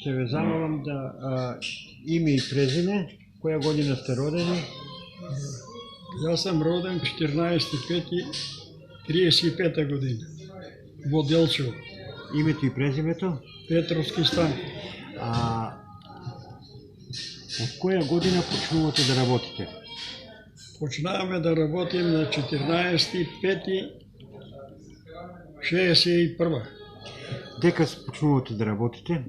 Ще ве замолам да име и презиме, која година сте родени? Јас сам роден 14.5.35 година во Делчево, Името и презимето? Петровски стан. Од која година почнувате да работите? Почнаваме да работим на 14.5.61. Дека почнувате да работите?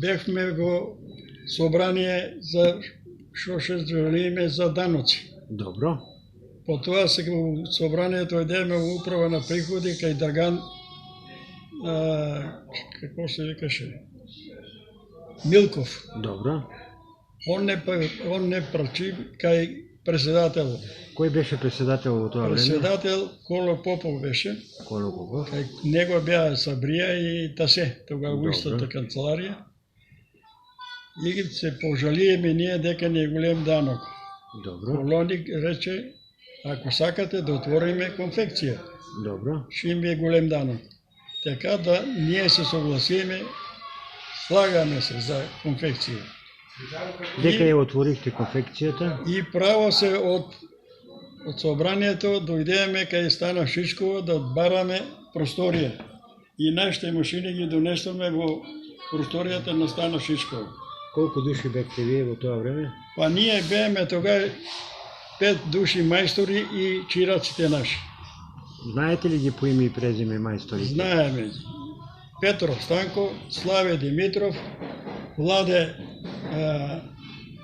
Бевме во собрание за што ще желиме за даноци. Добро. Потоа сега во собранието одеме во управа на приходи кај Драган, како се викаше, Милков. Добро. Он не прачи кај председател. Кој беше председател во тоа време? Председател Коло Попов беше. Коло Попов. Кај него беа Сабрија и Тасе, тога во истата канцеларија. И се пожалиеме ние дека не е голем данок. Добро. Колоник рече, ако сакате да отвориме конфекција, Добро. ще им е голем данок. Така да ние се согласиме, слагаме се за конфекција. Дека ја отворихте конфекцијата? И право се од собранието дојдеме кај Стана Шишкова да бараме просторија. И нашите машини ги донесоме во просторијата на Стана Шишкова. Колку души бевте вие во тоа време? Па ние бееме тога 5 души мајстори и чираците наши. Знаете ли ги по име и презиме мајсторите? Знаеме. Петров Станко, Славе Димитров, Владе,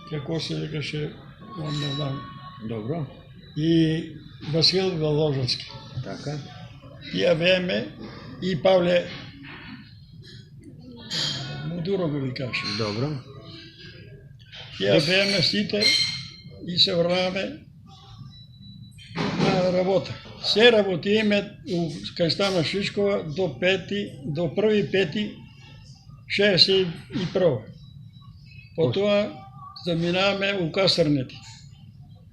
како се викаше, не знам, Добро. и Васил Воложански. Така. Тие бееме и Павле Мудуро го викаше. Добро. Тие бееме сите и се врнаваме на работа. Се работиме кај Стана Шишкова до 1.5.61. Потоа заминаваме у касарните.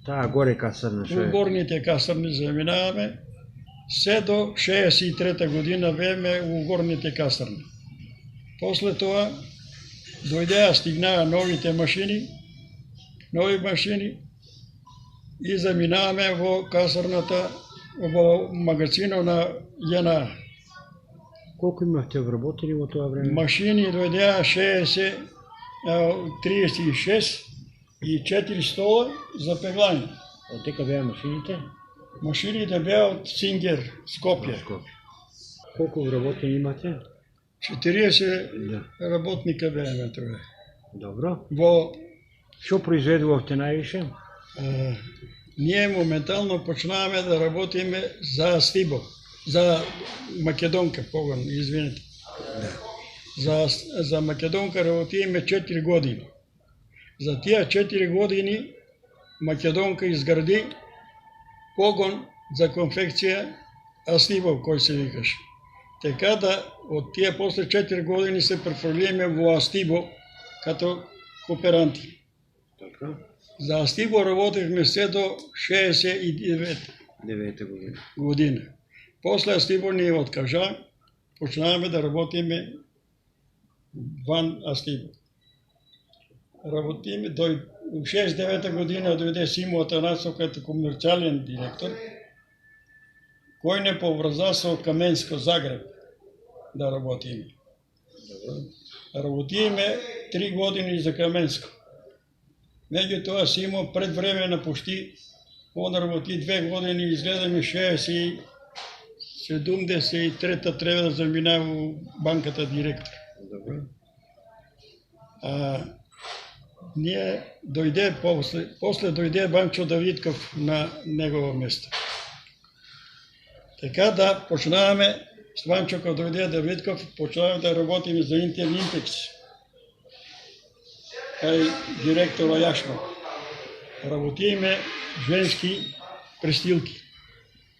Таа горе касарна што У е? горните касарни заминаваме. Се до 63 година бееме у горните касарни. После тоа дојдеа, стигнаа нови машини и заминаваме во касарната, во магазинот на ЈНА. Колку имавте вработени во тоа време? Машини дојдеа 36 и 4 стола за пеглање. Од дека беа машините? Машините беа од Сингер, Скопје. Колку вработени имате? 40 Да. работника бееме тоа. Добро. Во Што произведувавте највише? ние моментално почнаваме да работиме за Стибо, за Македонка, погон, извинете. За Македонка работиме 4 години. За тие 4 години Македонка изгради погон за конфекција Астибо, кој се викаше. Така да од тие после 4 години се префрлиме во Астибо като кооперанти. Така. За Астибо работевме се до 69 година. После Астибо ние откажа, почнаваме да работиме ван Астибо. Работиме до 69 година дојде Симо Атанасов като комерцијален директор, кој не поврза со Каменско Загреб да работиме. Работиме 3 години за Каменско. Меѓутоа Симо пред време напушти, он работи 2 години, изгледаме 73-та треба да заминава во банката директор. Ние дојде после дојде Банчо Давидков на негово место. Така да почнаваме, с Банчо кога дојде Давидков, почнаваме да работиме за Интекс. Кај директора Јашман. Работиме женски престилки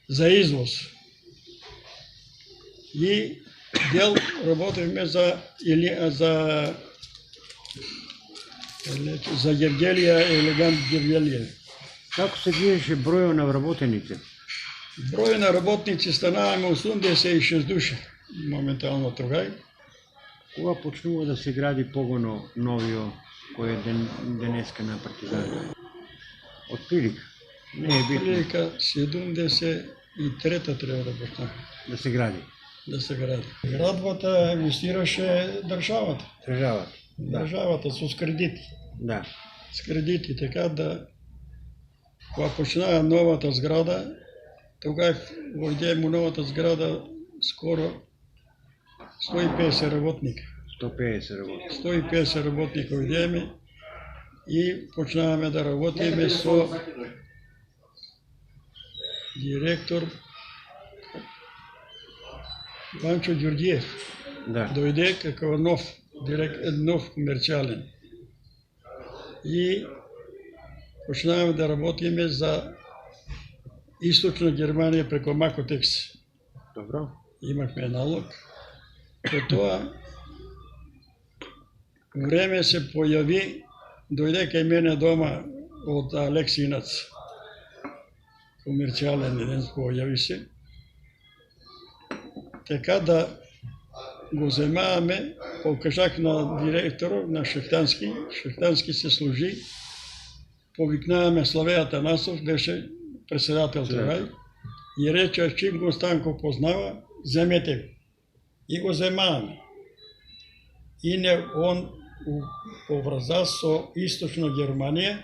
за извоз. И дел работиме за Гевгелија, елегант Гевгелија. Како се движеше бројот на вработените? Број на работници станаваме 86 души моментално тогај. Кога почнува да се гради погоно новио кој е денеска на партизан? Отприлика. Не е битно Прилика 73-та треба да почне да се гради. да се гради. Градбата инвестираше државата. Държавата. Државата со кредити. Да. С кредити, така да кога почнаа новата зграда, тогава дојдемо новата зграда скоро 150 работника. 150 работи. 150 работника дојдеме и почнаваме да работиме со директор Ванчо Ѓурѓиев. Да. Дојде како нов комерцијален. И почнаваме да работиме за Источна Германија преко Макотекс. Добро. Имахме налог. По тоа време се појави, дојде кај мене дома од Алексинац, комерцијален еден појави се. Така да го земаваме, покажах на директорот, на Шехтански, Шехтански се служи, повикнаваме Славеја Атанасов, беше председател тогај, и рече, чим го Станко познава, земете го. И го земаваме. И не он поврза со Источна Германија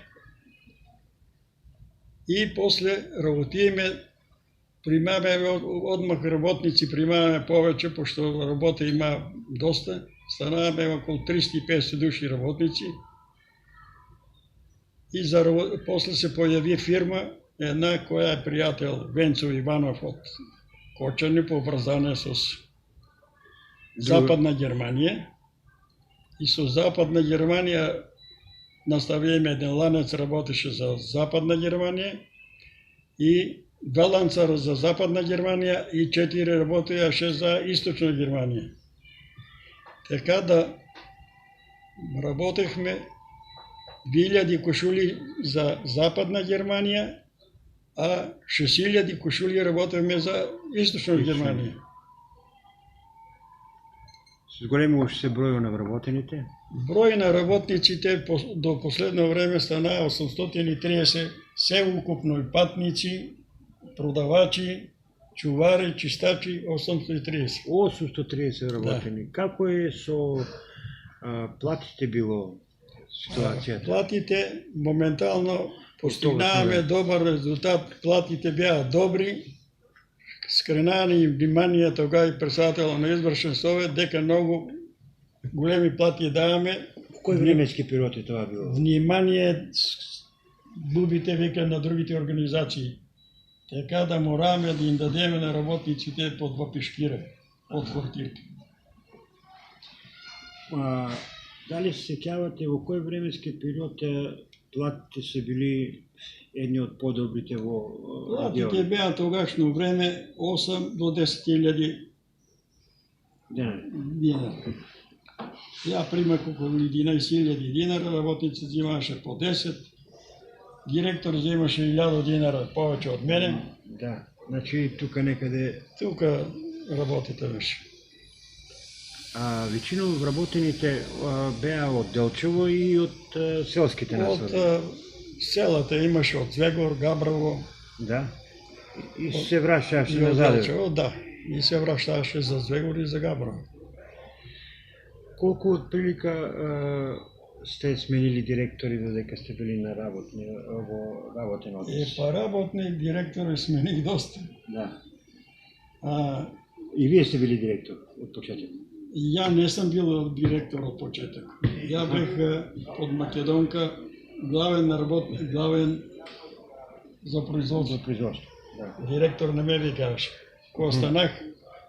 и после работиме, примаме одмах работници, примаме повеќе, пошто работа има доста, станаваме околу 350 души работници. И после се појави фирма, една која е пријател Венцо Иванов од Кочани, поврзана со Западна Германија. И со Западна Германија наставиме еден ланец, работеше за Западна Германија и 2 ланца за Западна Германија и 4 работеше за Источна Германија. Така да работехме 2000 кошули за Западна Германија, а 6000 кошули работевме за Источна Германија. Зголемуваше се бројот на вработените? Број на работниците до последно време станаа 830, се укупно и патници, продавачи, чувари, чистачи, 830. 830 вработени. Како е со платите било ситуацијата? Платите моментално постигнаваме добар резултат, платите беа добри, скренани им внимание тога и председател на извршен совет дека многу големи плати даваме. Кој временски период е тоа било? Внимание губите века на другите организации. Така да мораме да им дадеме на работниците по 2 пешкира од квартирка. Дали се сеќавате во кој временски период платите се били едни од подобрите во Платите беа тогашно време 8 до 10.000 динари. Ја примах околу 11.000 динара, работници взимаше по 10, директор взимаше 1000 динара повеќе од мене. Да, значи тука некаде... Тука работите беше. Веćина вработените беа од Делчево и од селските населби. Од селата имаше од Звегор, Габрово. Да. И се врашаше И на од Задево. Делчево, да. И се вращаше за Звегор и за Габрово. Колку од прилика сте сменили директори додека сте били на во работен однос? Па работни директори смених доста. Да. И И вие сте били директор од почеток? Ја не сум бил директор од почеток. Ја бех под Македонка главен работник, главен за производство. За производство, да. Директор не ме викаше. Кога станах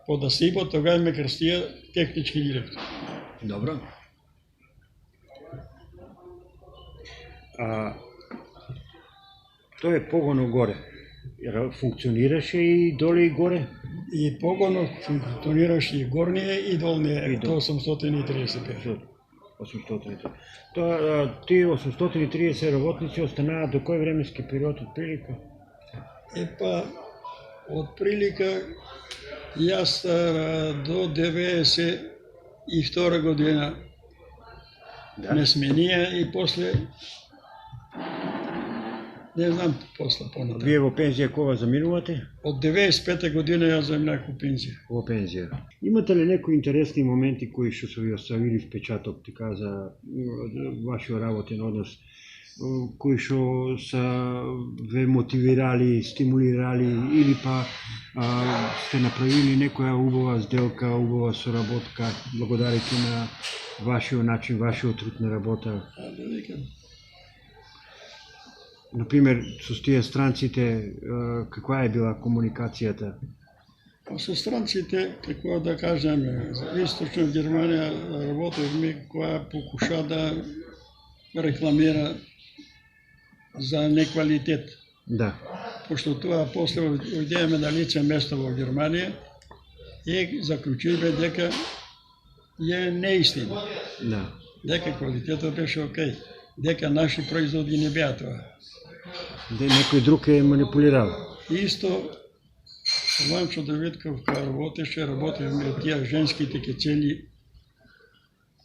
под Асибо, тогава ме крстија технички директор. Добро. Тоа е погоно горе. Функционираше и доле и горе? И погонот функционираше и горние и долние, до 830 беа. 830. Тоа, тие 830 работници останаа до кој временски период од прилика? Од прилика, јас до 90 и втора година не сме ние и после не знам после по-нататък. Вие во пензија кога заминувате? Од 95 година јас заминах во пензија. Во пензија. Имате ли некои интересни моменти кои што се ви оставили впечаток така за вашиот работен однос, кои што се ве мотивирали, стимулирали или па сте направили некоја убава сделка, убава соработка благодарејќи на вашиот начин, вашиот труд на работа? Например, со тие странците, каква е била комуникацијата? Со странците, како да кажем, за Источна Германија работевме која покуша да рекламира за неквалитет. Да. Пошто тоа после одидеме на лице место во Германија и заклучивме дека е неистина. Да. Дека квалитетот беше окей. Дека наши производи не беа тоа. Некој друг е манипулирал. Исто, Ванчо Давидков кога работевме тие женските кецели,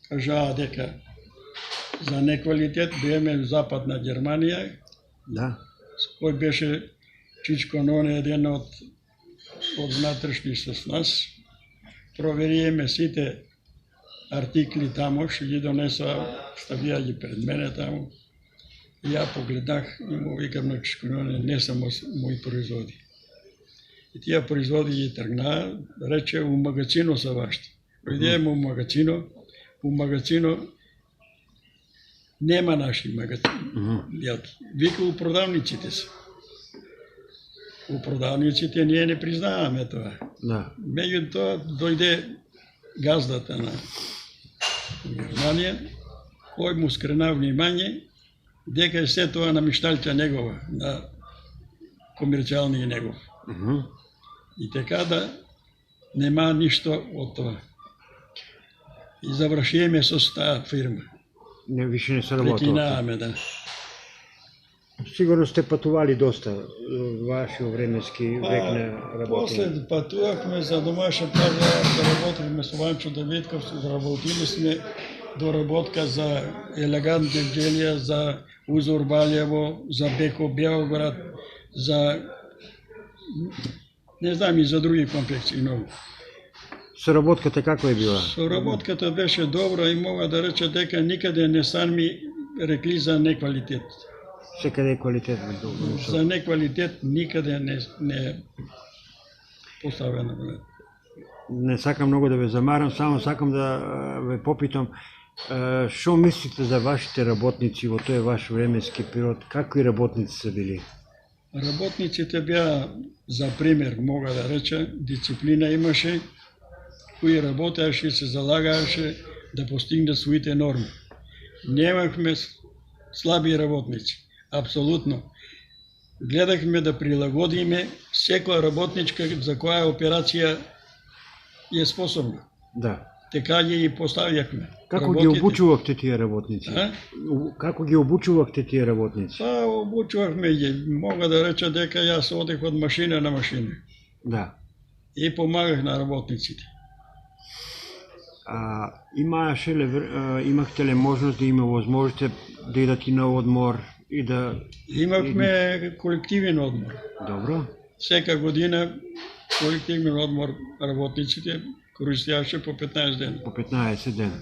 кажаа дека за неквалитет бееме в Западна Германија. Да. Кој беше Чичко Ноне, еден од внатрешни со нас. Провериеме сите артикли тамо, што ги донесоа, ставија ги пред мене тамо. И ја погледнах и му викам на Чичко Ноне, не само мои производи. И тие производи ги тргнаа, рече, у магазино са вашите. Дојдеме у магазино нема наши магазини. Вика у продавниците се. У продавниците ние не признаваме тоа. Да. Меѓутоа дојде газдата на Германија, кој му скрена внимание дека е се тоа намишталка негова, на комерцијални негов. И така да нема ништо од тоа. И завршиеме со таа фирма. Не, више не се работи. Прекинааме, да. Сигурно сте патували доста вашиот временски век на работење. После патувавме за домашен пазар, да работиме со Ванчо Давидков, работили сме доработка за елегантни изделија, за узор Балјево, за Беко Белград, за не знам и за други комплекции многу. Соработката како е била? Соработката беше добра и мога да рече дека никаде не сам ми рекли за неквалитет. Секаде е квалитет. За неквалитет никаде не поставено. Не сакам многу да ве замарам, само сакам да ве попитам што мислите за вашите работници во тој ваш временски период? Какви работници се били? Работниците беа, за пример, мога да рече, дисциплина имаше, кои работеаше и се залагааше да постигне своите норми. Немахме слаби работници, апсолутно. Гледахме да прилагодиме секоја работничка за која операција е способна. Да. Така ги поставјахме. Како ги обучувавте тие работници? Како ги обучувавте тие работници? Па, обучувавме ги. Мога да реча дека јас одех од машина на машина. Да. И помагах на работниците. Имахте ли можност да има возможите да идат и на одмор и да... Имавме колективен одмор. Добро. Сека година колективен одмор работниците користијаше по 15 дена. По 15 дена.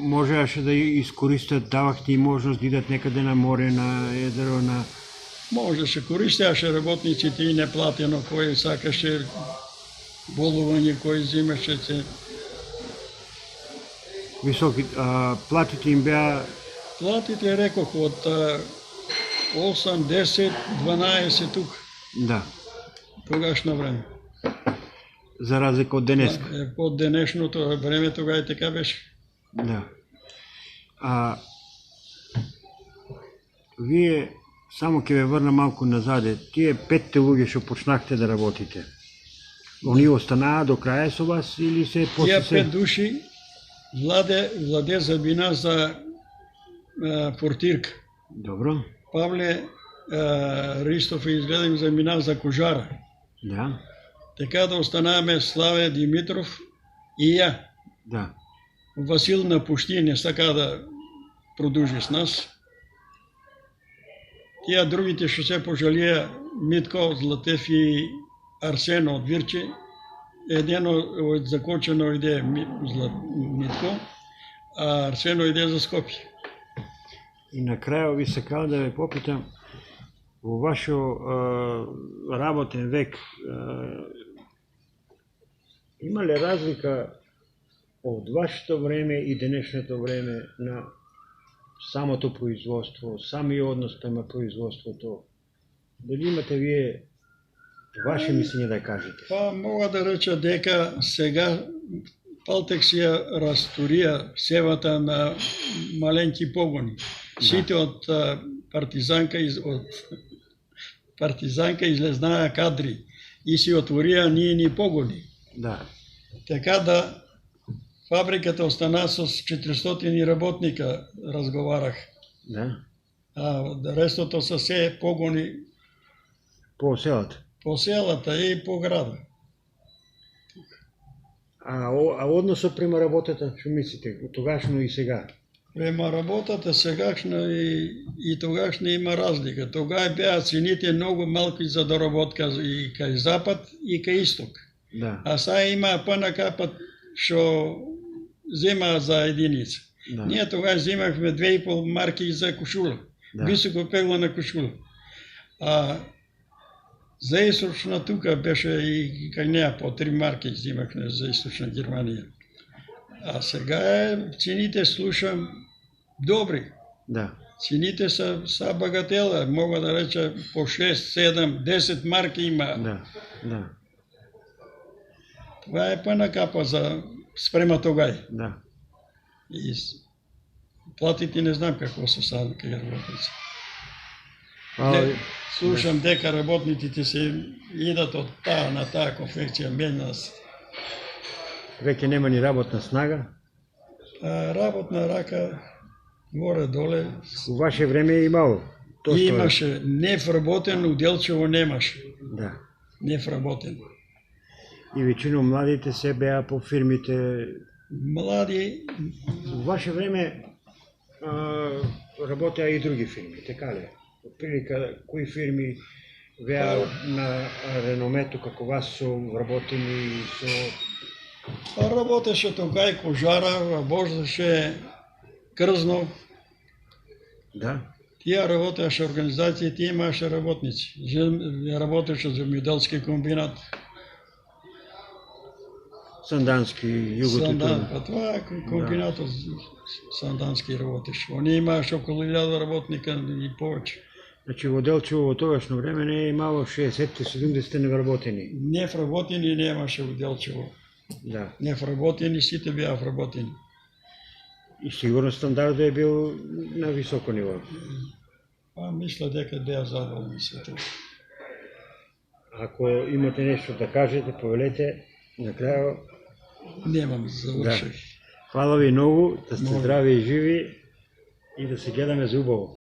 Можеше да искористат, давахте и можност да идат некаде на море, на езеро, на... Можеше, користијаше работниците и неплатено, кој сакаше болување, кој взимаше се. Високи, платите им беа... Платите, рекох, од 8, 10, 12 тук. Да. Тогашно време. За разлика од денеска. Од денешното време тога и така беше. Да. Вие, само ќе ве врна малку назаде, тие 5 луѓе што почнахте да работите, они останаа до краја со вас или се после се? Тие 5 души, Владе замина за портирка. Добро. Павле Ристов изгледам замина за кожара. Да. Така да останаваме Славе Димитров и ја. Да. Васил напушти, не сака да продължи с нас. Тия другите ще се пожалия, Митко, Златев и Арсено от Вирче. Едно закончено иде Митко, а Арсено иде за Скопие. И накрая ви сакал да ве попитам, во вашо работен век има ли разлика от вашето време и денешното време на самото производство, самия однос према производството? Дали имате вие ваше мислење да кажете? Па мога да реча дека сега Палтекс ја разтурија севата на маленки погони. Сите од партизанка излезнаа кадри и си отворија ниени погони. Да. Така да фабриката остана со 400 работника, разговарах. Да. А рестото се се погони По селата. по селата и по града. А односот према работата, што мислите, тогашно и сега? Према работата сегашна и тогашна има разлика. Тогава беа цените многу малки за доработка и кај запад и кај исток. Да. А сега има ПНК што зема за единица. Да. Ние тогава земавме 2,5 марки за кошула. Да. Високо пеглана кошула. А за източна тука беше и кај неа по 3 марки земавме за източна Германија. А сега цените слушам добри. Да. Цените са багатела, мога да реча по 6, 7, 10 марки има. Да. Да. Това е ПНК за спрема тогај. Да. И платите не знам какво са сега кај работници. Слушам дека работниците се идат од таа на таа конфекција менјат. Веќе нема ни работна снага. Работна рака горе-доле. У ваше време е имало. Имаше невработен, уделчево немаше. Да. Невработен. И веćinom младите се беа по фирмите. Млади. У ваше време работеа и други фирми, така ли? Отприлика, кои фирми беа на реномето како вас со вработени со... Работеше тогај кожара, работеше крзно. Да. Тие работеше организација, тие имаше работници. Работеше земјоделски комбинат. Сандански, Југотутун. Па това е комбинатот Сандански работеше. Они имаше околу 1000 работника и повеќе. Значи во Делчево во тогашно време не е имало 60-70 невработени. Невработени немаше во Делчево. Да. Невработени сите беа вработени. И сигурно стандардот е бил на високо ниво. Па мисля дека беа задоволни сите. Ако имате нешто да кажете, повелете на крајот. Немам, заврших. Фала ви многу, да сте здрави и живи и да се гледаме за убаво.